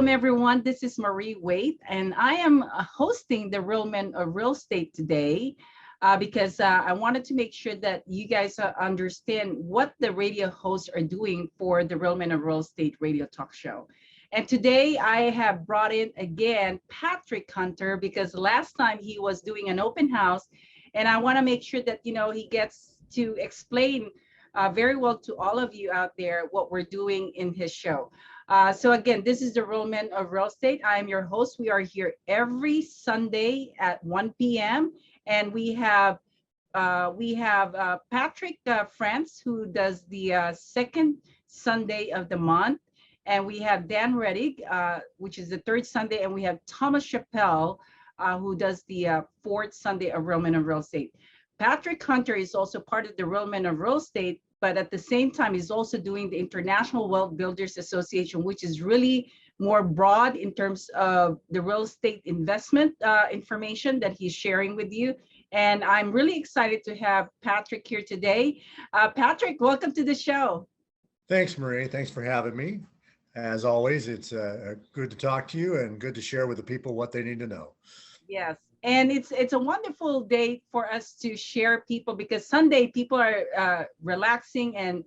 Welcome, everyone. This is Marie Waite, and I am hosting the Real Men of Real Estate today because I wanted to make sure that you guys understand what the radio hosts are doing for the Real Men of Real Estate radio talk show. And today I have brought in again Patrick Hunter because last time he was doing an open house, and I want to make sure that he gets to explain very well to all of you out there what we're doing in his show. So again, this is the Real Men of Real Estate. I am your host. We are here every Sunday at 1 p.m. and we have Patrick France, who does the second Sunday of the month, and we have Dan Reddick, which is the third Sunday, and we have Thomas Chappelle, who does the fourth Sunday of Real Men of Real Estate. Patrick Hunter is also part of the Real Men of Real Estate, but at the same time, he's also doing the International Wealth Builders Association, which is really more broad in terms of the real estate investment information that he's sharing with you. And I'm really excited to have Patrick here today. Patrick, welcome to the show. Thanks, Marie. Thanks for having me. As always, it's good to talk to you and good to share with the people what they need to know. Yes. And it's a wonderful day for us to share people because Sunday people are relaxing and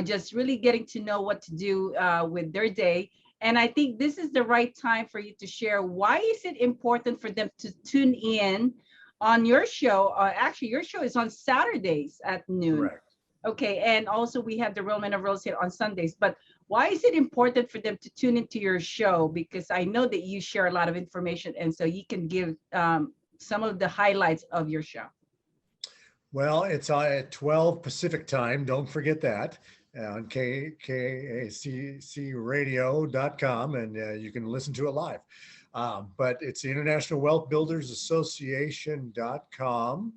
just really getting to know what to do with their day. And I think this is the right time for you to share why is it important for them to tune in on your show. Actually, your show is on Saturdays at noon. Correct. Okay, and also we have the Real Men of Real Estate on Sundays. But why is it important for them to tune into your show? Because I know that you share a lot of information, and so you can give some of the highlights of your show. Well, it's at 12 Pacific time. Don't forget that on KACCradio.com, and you can listen to it live. But it's the International Wealth Builders Association.com.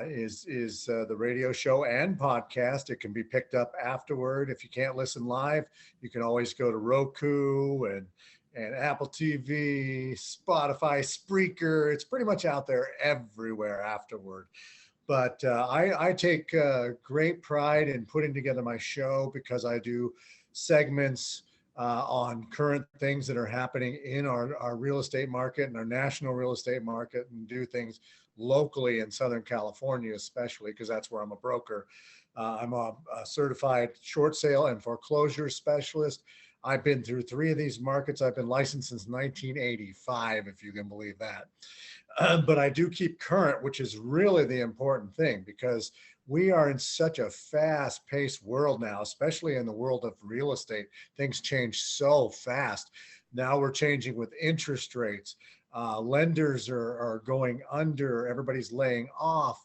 Is the radio show and podcast. It can be picked up afterward. If you can't listen live, you can always go to Roku and Apple TV, Spotify, Spreaker. It's pretty much out there everywhere afterward. But I take great pride in putting together my show because I do segments on current things that are happening in our real estate market and our national real estate market, and do things locally in Southern California, especially because that's where I'm a broker. I'm a certified short sale and foreclosure specialist. I've been through 3 of these markets. I've been licensed since 1985, if you can believe that. But I do keep current, which is really the important thing because we are in such a fast-paced world now, especially in the world of real estate. Things change so fast. Now we're changing with interest rates. Lenders are going under, everybody's laying off.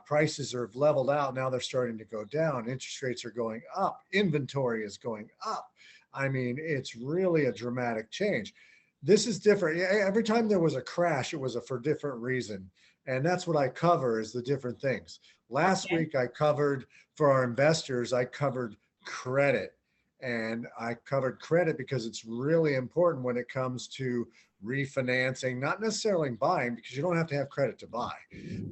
Prices are leveled out. Now they're starting to go down. Interest rates are going up. Inventory is going up. I mean, it's really a dramatic change. This is different. Every time there was a crash, it was for a different reason. And that's what I cover is the different things. Last week, I covered for our investors, I covered credit. And I covered credit because it's really important when it comes to refinancing, not necessarily buying, because you don't have to have credit to buy.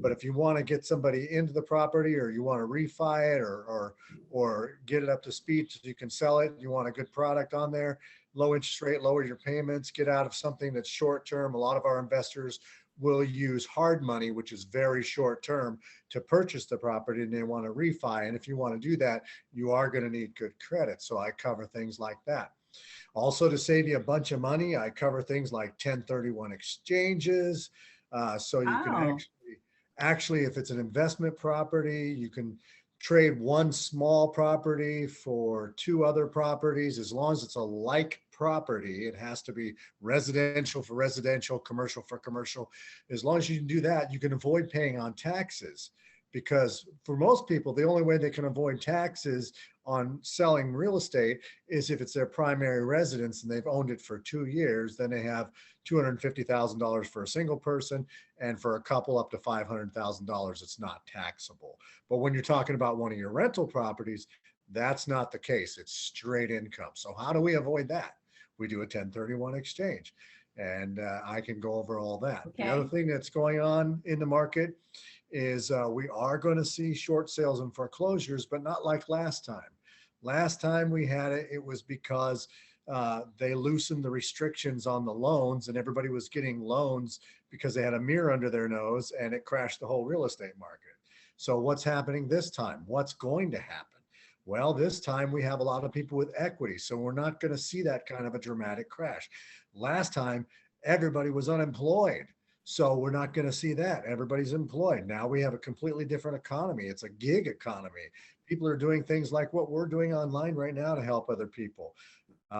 But if you want to get somebody into the property, or you want to refi it, or get it up to speed so you can sell it, you want a good product on there, low interest rate, lower your payments, get out of something that's short term. A lot of our investors will use hard money, which is very short term, to purchase the property, and they want to refi. And if you want to do that, you are going to need good credit. So I cover things like that. Also, to save you a bunch of money, I cover things like 1031 exchanges. So you can actually, if it's an investment property, you can trade one small property for 2 other properties. As long as it's a like property, it has to be residential for residential, commercial for commercial. As long as you can do that, you can avoid paying on taxes. Because for most people, the only way they can avoid taxes on selling real estate is if it's their primary residence and they've owned it for 2 years. Then they have $250,000 for a single person, and for a couple up to $500,000, it's not taxable. But when you're talking about one of your rental properties, that's not the case. It's straight income. So how do we avoid that? We do a 1031 exchange, and I can go over all that. Okay. The other thing that's going on in the market is we are going to see short sales and foreclosures, but not like last time. Last time we had it, it was because they loosened the restrictions on the loans, and everybody was getting loans because they had a mirror under their nose, and it crashed the whole real estate market. So what's happening this time? What's going to happen? Well, this time we have a lot of people with equity, so we're not going to see that kind of a dramatic crash. Last time, everybody was unemployed. So we're not going to see that. Everybody's employed. Now we have a completely different economy. It's a gig economy. People are doing things like what we're doing online right now to help other people.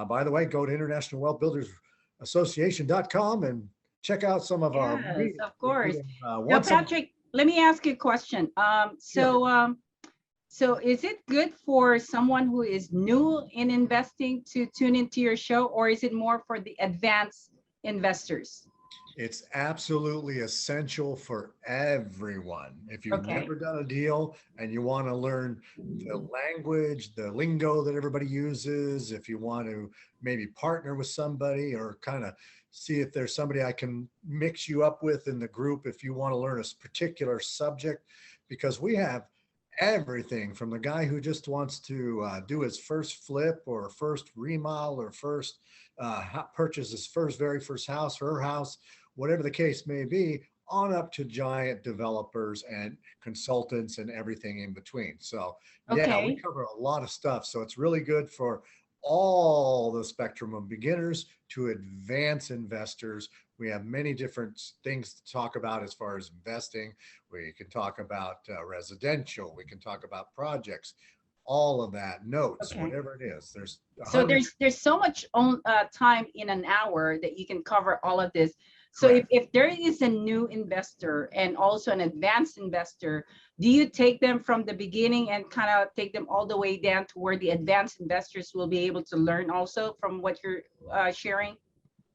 By the way, go to International Wealth Builders Association.com and check out some of our Yes, of course. Now, once a month. Patrick, let me ask you a question. So is it good for someone who is new in investing to tune into your show, or is it more for the advanced investors? It's absolutely essential for everyone. If you've Okay. never done a deal and you want to learn the language, the lingo that everybody uses, if you want to maybe partner with somebody or kind of see if there's somebody I can mix you up with in the group, if you want to learn a particular subject, because we have everything from the guy who just wants to do his first flip or first remodel or first purchase his very first house, her house, whatever the case may be, on up to giant developers and consultants and everything in between. So yeah, we Okay. cover a lot of stuff. So it's really good for all the spectrum of beginners to advanced investors. We have many different things to talk about as far as investing. We can talk about residential. We can talk about projects, all of that, notes, Okay. whatever it is. There's So 100. there's so much time in an hour that you can cover all of this. So Correct. if there is a new investor and also an advanced investor, do you take them from the beginning and kind of take them all the way down to where the advanced investors will be able to learn also from what you're sharing?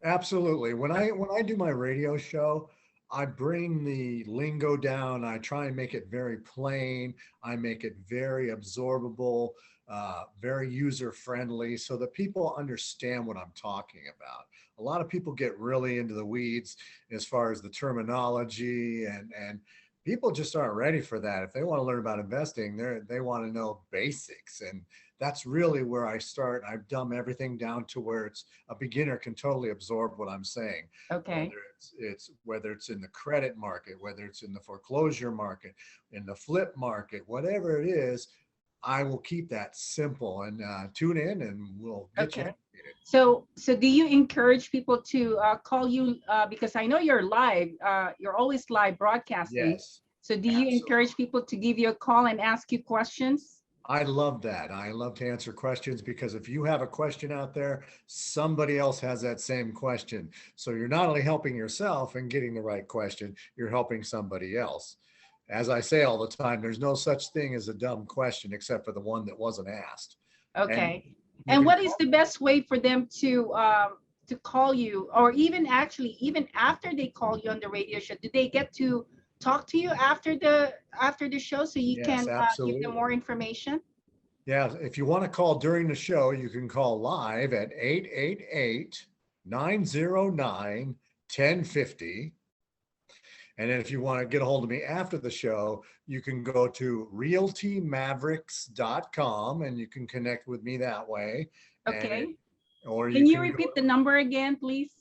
Absolutely. When I do my radio show, I bring the lingo down. I try and make it very plain. I make it very absorbable, very user friendly, so that people understand what I'm talking about. A lot of people get really into the weeds as far as the terminology, and people just aren't ready for that. If they want to learn about investing, they want to know basics, and that's really where I start. I dumb everything down to where it's a beginner can totally absorb what I'm saying. Okay. Whether it's in the credit market, whether it's in the foreclosure market, in the flip market, whatever it is, I will keep that simple, and tune in and we'll get you Okay. educated. So do you encourage people to call you because I know you're live, you're always live broadcasting. Yes, So do you absolutely. encourage people to give you a call and ask you questions? I love that. I love to answer questions, because if you have a question out there, somebody else has that same question. So you're not only helping yourself and getting the right question, you're helping somebody else. As I say all the time, there's no such thing as a dumb question except for the one that wasn't asked. And Okay. you And can what is call. the best way for them to call you, or even actually even after they call you on the radio show, do they get to talk to you after the show so you Yes, can give them absolutely. more information? Yeah, if you want to call during the show, you can call live at 888-909-1050. And then if you want to get a hold of me after the show, you can go to realtymavericks.com and you can connect with me that way. Okay. Or you Can you can go, repeat the number again, please?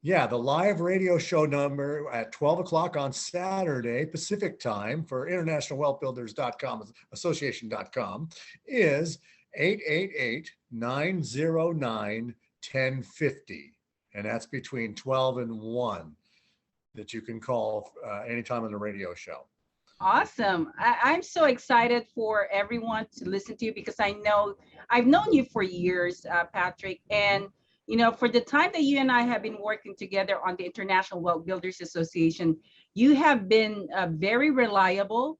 yeah, the live radio show number at 12 o'clock on Saturday, Pacific time, for internationalwealthbuilders.com, association.com, is 888-909-1050. And that's between 12 and 1 that you can call anytime on the radio show. Awesome. I'm so excited for everyone to listen to you because I know I've known you for years, Patrick. And, you know, for the time that you and I have been working together on the International Wealth Builders Association, you have been very reliable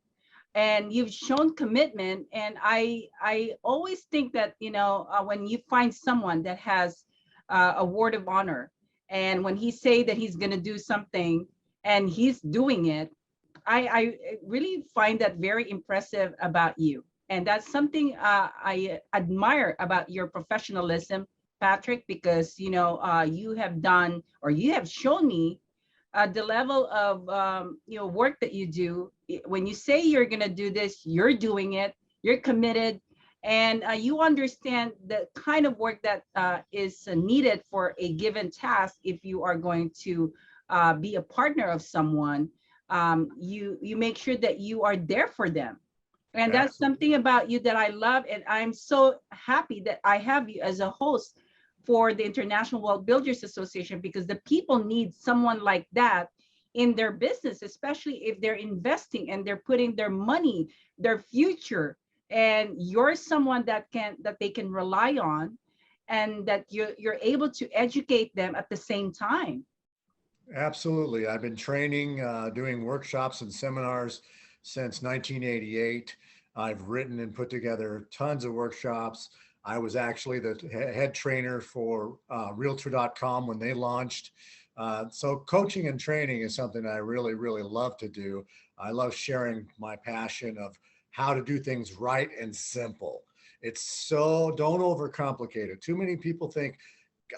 and you've shown commitment. And I always think that, you know, when you find someone that has a word of honor, and when he say that he's going to do something and he's doing it, I really find that very impressive about you. And that's something I admire about your professionalism, Patrick, because, you know, you have done, or you have shown me the level of, you know, work that you do. When you say you're going to do this, you're doing it, you're committed, and you understand the kind of work that is needed for a given task. If you are going to be a partner of someone, you make sure that you are there for them. And that's something Absolutely. about you that I love. And I'm so happy that I have you as a host for the International Wealth Builders Association, because the people need someone like that in their business, especially if they're investing and they're putting their money, their future, and you're someone that they can rely on, and that you're able to educate them at the same time. Absolutely. I've been training, doing workshops and seminars since 1988. I've written and put together tons of workshops. I was actually the head trainer for Realtor.com when they launched. So coaching and training is something I really, really love to do. I love sharing my passion of how to do things right and simple. It's so, don't overcomplicate it. Too many people think,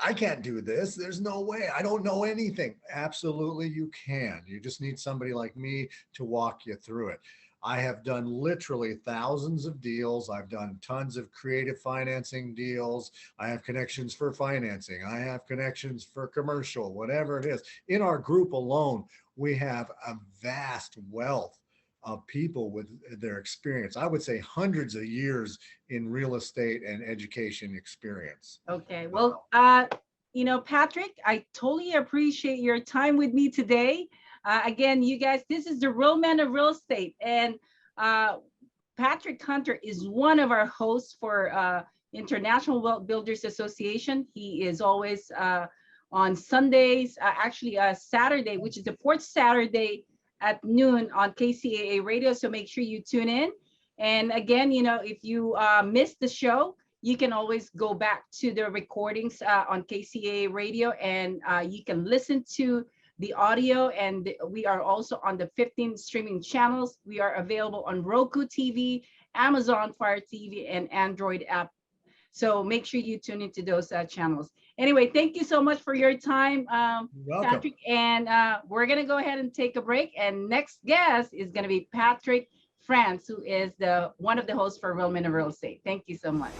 I can't do this. There's no way. I don't know anything. Absolutely, you can. You just need somebody like me to walk you through it. I have done literally thousands of deals. I've done tons of creative financing deals. I have connections for financing. I have connections for commercial, whatever it is. In our group alone, we have a vast wealth of people with their experience. I would say hundreds of years in real estate and education experience. Okay. Well, Patrick, I totally appreciate your time with me today. Again, you guys, this is the Real Men of Real Estate, and uh, Patrick Hunter is one of our hosts for International Wealth Builders Association. He is always on Sundays, actually Saturday, which is the fourth Saturday at noon on KCAA radio. So make sure you tune in. And again, if you missed the show, you can always go back to the recordings on KCAA radio, and you can listen to the audio. And we are also on the 15 streaming channels. We are available on Roku TV, Amazon Fire TV, and Android app. So make sure you tune into those channels. Anyway, thank you so much for your time, Welcome. Patrick. And we're going to go ahead and take a break. And next guest is going to be Patrick France, who is one of the hosts for Real Men of Real Estate. Thank you so much.